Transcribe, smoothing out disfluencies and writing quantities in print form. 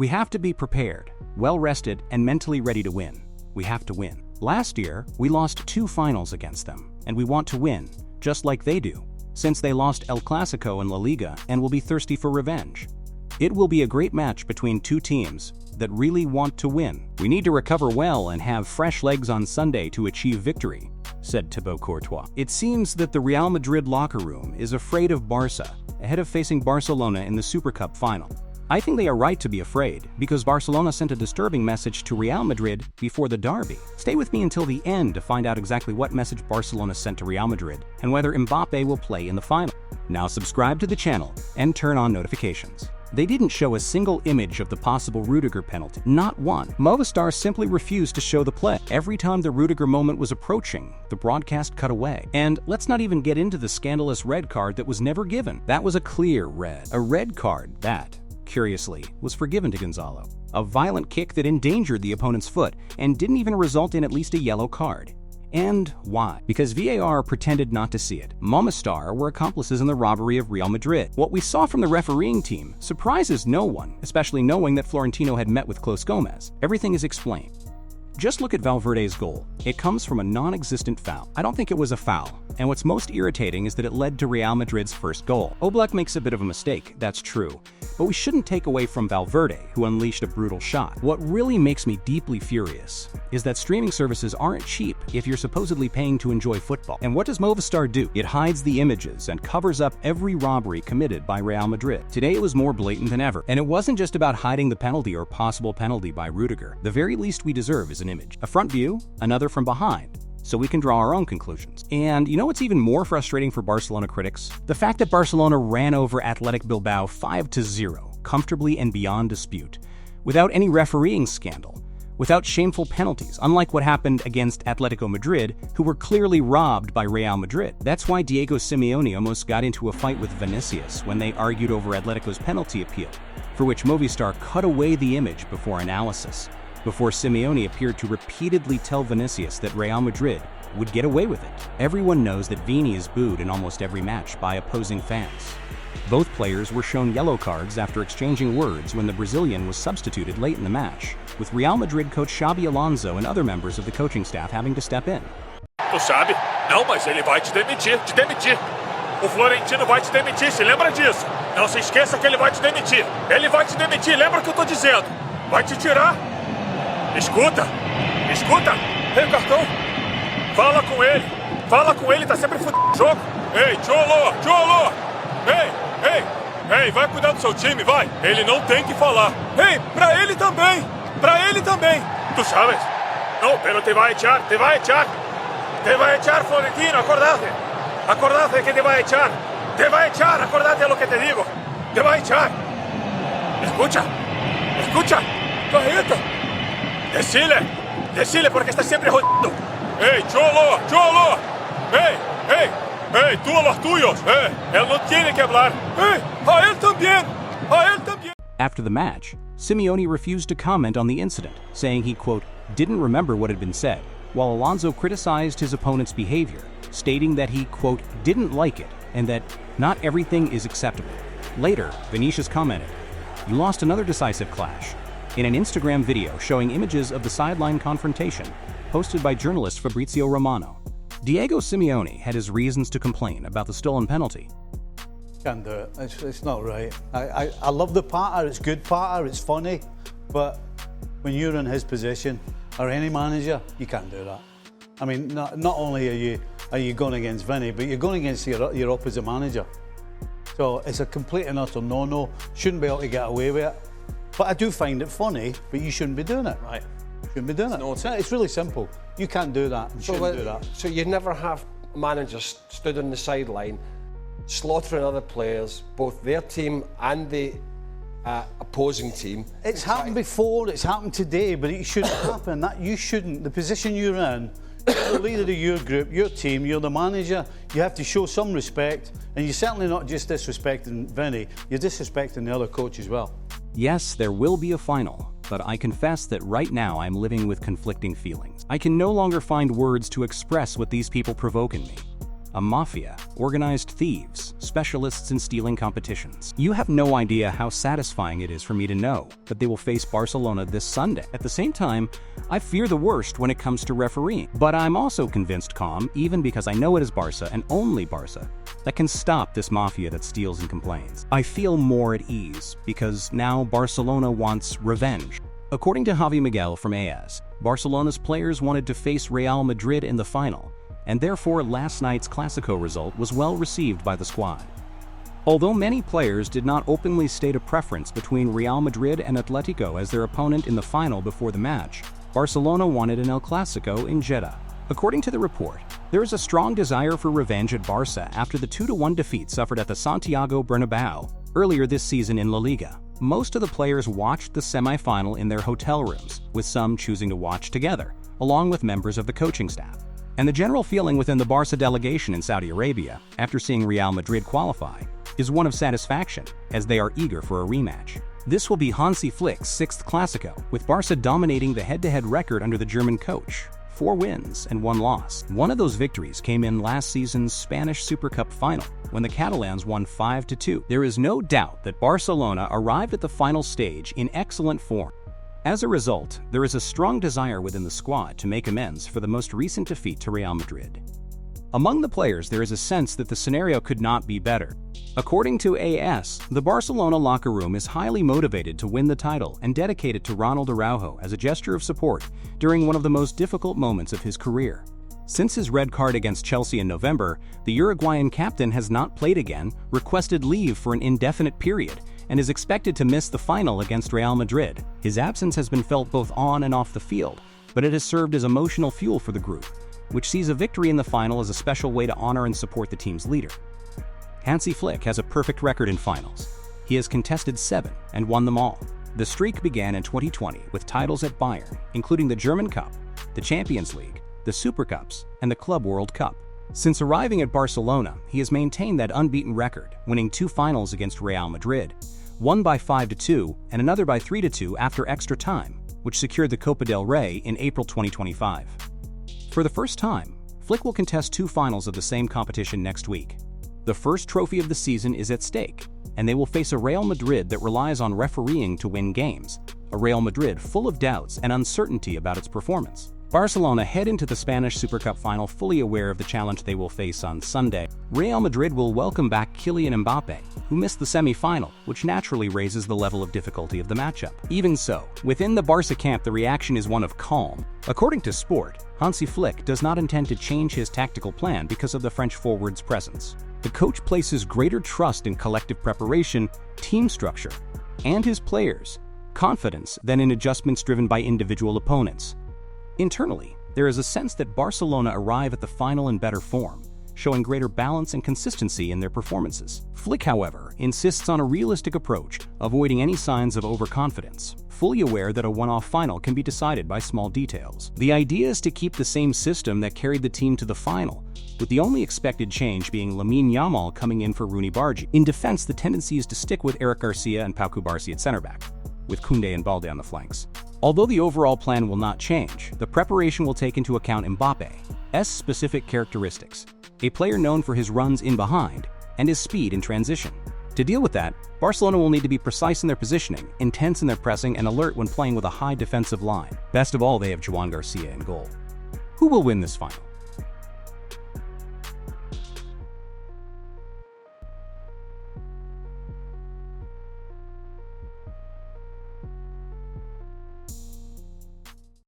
We have to be prepared, well-rested, and mentally ready to win. We have to win. Last year, we lost 2 finals against them, and we want to win, just like they do, since they lost El Clasico in La Liga and will be thirsty for revenge. It will be a great match between 2 teams that really want to win. We need to recover well and have fresh legs on Sunday to achieve victory, said Thibaut Courtois. It seems that the Real Madrid locker room is afraid of Barca ahead of facing Barcelona in the Super Cup final. I think they are right to be afraid, because Barcelona sent a disturbing message to Real Madrid before the derby. Stay with me until the end to find out exactly what message Barcelona sent to Real Madrid and whether Mbappe will play in the final. Now subscribe to the channel and turn on notifications. They didn't show a single image of the possible Rudiger penalty. Not one. Movistar simply refused to show the play. Every time the Rudiger moment was approaching, the broadcast cut away. And let's not even get into the scandalous red card that was never given. That was a clear red. A red card that, curiously, was forgiven to Gonzalo. A violent kick that endangered the opponent's foot and didn't even result in at least a yellow card. And why? Because VAR pretended not to see it. Movistar were accomplices in the robbery of Real Madrid. What we saw from the refereeing team surprises no one, especially knowing that Florentino had met with Clos Gomez. Everything is explained. Just look at Valverde's goal. It comes from a non-existent foul. I don't think it was a foul, and what's most irritating is that it led to Real Madrid's first goal. Oblak makes a bit of a mistake, that's true, but we shouldn't take away from Valverde, who unleashed a brutal shot. What really makes me deeply furious is that streaming services aren't cheap if you're supposedly paying to enjoy football. And what does Movistar do? It hides the images and covers up every robbery committed by Real Madrid. Today it was more blatant than ever, and it wasn't just about hiding the penalty or possible penalty by Rudiger. The very least we deserve is an image. A front view, another from behind, so we can draw our own conclusions. And you know what's even more frustrating for Barcelona critics? The fact that Barcelona ran over Athletic Bilbao 5-0, comfortably and beyond dispute, without any refereeing scandal, without shameful penalties, unlike what happened against Atletico Madrid, who were clearly robbed by Real Madrid. That's why Diego Simeone almost got into a fight with Vinicius when they argued over Atletico's penalty appeal, for which Movistar cut away the image before analysis, before Simeone appeared to repeatedly tell Vinicius that Real Madrid would get away with it. Everyone knows that Vini is booed in almost every match by opposing fans. Both players were shown yellow cards after exchanging words when the Brazilian was substituted late in the match, with Real Madrid coach Xabi Alonso and other members of the coaching staff having to step in. Tu sabe? Não, mas ele vai te demitir, te demitir. O Florentino vai te demitir, se lembra disso? Não se esqueça que ele vai te demitir. Ele vai te demitir, lembra o que eu tô dizendo? Vai te tirar. Escuta, escuta, tem o cartão. Fala com ele, tá sempre fudendo o jogo. Ei, Cholo, ei, vai cuidar do seu time, vai. Ele não tem que falar. Ei, pra ele também, Tu sabes? No, pero te va a echar, Florentino, acordate que te va a echar, acordate a lo que te digo, te va a echar. Escucha, correcto. Decile, porque está siempre jodiendo. Hey, Cholo, hey, tú a los tuyos, él no tiene que hablar. Hey, a él también. After the match, Simeone refused to comment on the incident, saying he, quote, didn't remember what had been said, while Alonso criticized his opponent's behavior, stating that he, quote, didn't like it and that not everything is acceptable. Later, Vinicius commented, "You lost another decisive clash," in an Instagram video showing images of the sideline confrontation posted by journalist Fabrizio Romano. Diego Simeone had his reasons to complain about the stolen penalty. Can't do it. It's not right. I love the patter. It's good patter. It's funny, but when you're in his position or any manager, you can't do that. I mean, not only are you going against Vinny, but you're going against your opposite manager. So it's a complete and utter no-no. Shouldn't be able to get away with it. But I do find it funny, but you shouldn't be doing it. Right. You shouldn't be doing it. It's really simple. You can't do that. You shouldn't do that. So you never have managers stood on the sideline slaughtering other players, both their team and the opposing team. It's happened before, it's happened today, but it shouldn't happen. You shouldn't. The position you're in, you're the leader of your group, your team, you're the manager, you have to show some respect, and you're certainly not just disrespecting Vinny, you're disrespecting the other coach as well. Yes, there will be a final, but I confess that right now I'm living with conflicting feelings. I can no longer find words to express what these people provoke in me. a mafia, organized thieves, specialists in stealing competitions. You have no idea how satisfying it is for me to know that they will face Barcelona this Sunday. At the same time, I fear the worst when it comes to refereeing, but I'm also convinced calm, even because I know it is Barca and only Barca that can stop this mafia that steals and complains. I feel more at ease because now Barcelona wants revenge. According to Javi Miguel from AS, Barcelona's players wanted to face Real Madrid in the final, and therefore last night's Clásico result was well received by the squad. Although many players did not openly state a preference between Real Madrid and Atletico as their opponent in the final before the match, Barcelona wanted an El Clásico in Jeddah. According to the report, there is a strong desire for revenge at Barca after the 2-1 defeat suffered at the Santiago Bernabéu earlier this season in La Liga. Most of the players watched the semi-final in their hotel rooms, with some choosing to watch together, along with members of the coaching staff. And the general feeling within the Barca delegation in Saudi Arabia, after seeing Real Madrid qualify, is one of satisfaction, as they are eager for a rematch. This will be Hansi Flick's 6th Clásico, with Barca dominating the head-to-head record under the German coach. 4 wins and 1 loss. One of those victories came in last season's Spanish Super Cup final, when the Catalans won 5-2. There is no doubt that Barcelona arrived at the final stage in excellent form. As a result, there is a strong desire within the squad to make amends for the most recent defeat to Real Madrid. Among the players, there is a sense that the scenario could not be better. According to AS, the Barcelona locker room is highly motivated to win the title and dedicated to Ronald Araujo as a gesture of support during one of the most difficult moments of his career. Since his red card against Chelsea in November, the Uruguayan captain has not played again, requested leave for an indefinite period, and is expected to miss the final against Real Madrid. His absence has been felt both on and off the field, but it has served as emotional fuel for the group, which sees a victory in the final as a special way to honor and support the team's leader. Hansi Flick has a perfect record in finals. He has contested 7 and won them all. The streak began in 2020 with titles at Bayern, including the German Cup, the Champions League, the Super Cups, and the Club World Cup. Since arriving at Barcelona, he has maintained that unbeaten record, winning 2 finals against Real Madrid, one by 5-2 and another by 3-2 after extra time, which secured the Copa del Rey in April 2025. For the first time, Flick will contest 2 finals of the same competition next week. The first trophy of the season is at stake, and they will face a Real Madrid that relies on refereeing to win games, a Real Madrid full of doubts and uncertainty about its performance. Barcelona head into the Spanish Super Cup final fully aware of the challenge they will face on Sunday. Real Madrid will welcome back Kylian Mbappé, who missed the semi-final, which naturally raises the level of difficulty of the matchup. Even so, within the Barca camp the reaction is one of calm. According to Sport, Hansi Flick does not intend to change his tactical plan because of the French forward's presence. The coach places greater trust in collective preparation, team structure, and his players' confidence than in adjustments driven by individual opponents. Internally, there is a sense that Barcelona arrive at the final in better form, showing greater balance and consistency in their performances. Flick, however, insists on a realistic approach, avoiding any signs of overconfidence, fully aware that a one-off final can be decided by small details. The idea is to keep the same system that carried the team to the final, with the only expected change being Lamine Yamal coming in for Rooney Bargi. In defense, the tendency is to stick with Eric Garcia and Pau Cubarsí at center back, with Koundé and Balde on the flanks. Although the overall plan will not change, the preparation will take into account Mbappé's specific characteristics, a player known for his runs in behind and his speed in transition. To deal with that, Barcelona will need to be precise in their positioning, intense in their pressing, and alert when playing with a high defensive line. Best of all, they have Joan Garcia in goal. Who will win this final?